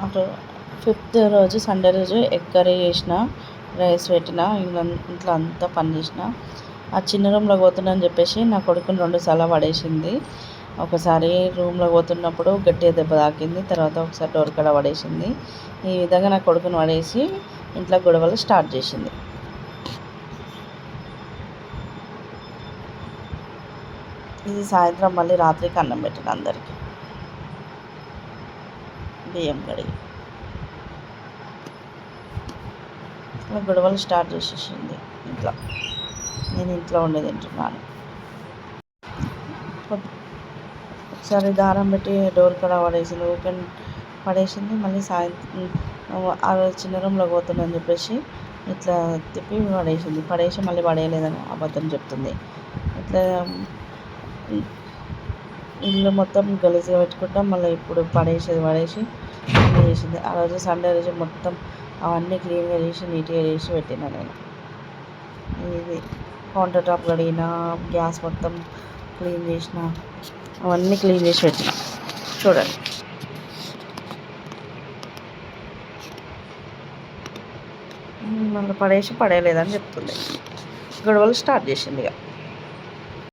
అటు ఫిఫ్త్ రోజు సండే రోజు ఎగ్ కర్రీ చేసిన, రైస్ పెట్టిన, ఇంట్లో అంతా పని చేసిన. ఆ చిన్న రూమ్లోకి పోతున్నా చెప్పేసి నా కొడుకుని 2 సార్లు పడేసింది. ఒకసారి రూమ్లోకి పోతున్నప్పుడు గట్టిగా దెబ్బ తాకింది, తర్వాత ఒకసారి డోర్ కాడ పడేసింది. ఈ విధంగా నా కొడుకుని పడేసి ఇంట్లో గొడవలు స్టార్ట్ చేసింది. ఇది సాయంత్రం మళ్ళీ రాత్రికి అన్నం పెట్టిన అందరికీ బియ్యం కడిగి. గొడవలు స్టార్ట్ చేసేసింది ఇంట్లో. నేను ఇంట్లో ఉండి తింటున్నాను. ఒకసారి దారం పెట్టి డోర్ కాడ పడేసింది, ఓపెన్ పడేసింది. మళ్ళీ సాయంత్రం ఆ రోజు చిన్న రూమ్లోకి పోతుందని చెప్పేసి ఇట్లా తిప్పి పడేసి మళ్ళీ పడేయలేదని అబద్ధం చెప్తుంది. ఇట్లా ఇల్లు మొత్తం గలీజ్గా పెట్టుకుంటాం. మళ్ళీ ఇప్పుడు పడేసి అన్నీ చేసింది. ఆ రోజు సండే రోజు మొత్తం అవన్నీ క్లీన్గా చేసి నీట్గా చేసి పెట్టిన నేను. ఇది కౌంటర్ టాప్ కడిగిన, గ్యాస్ మొత్తం క్లీన్ చేసిన, అవన్నీ క్లీన్ చేసి పెట్టిన. చూడండి, మళ్ళీ పడేయలేదని చెప్తుంది. గొడవలు స్టార్ట్ చేసింది ఇక.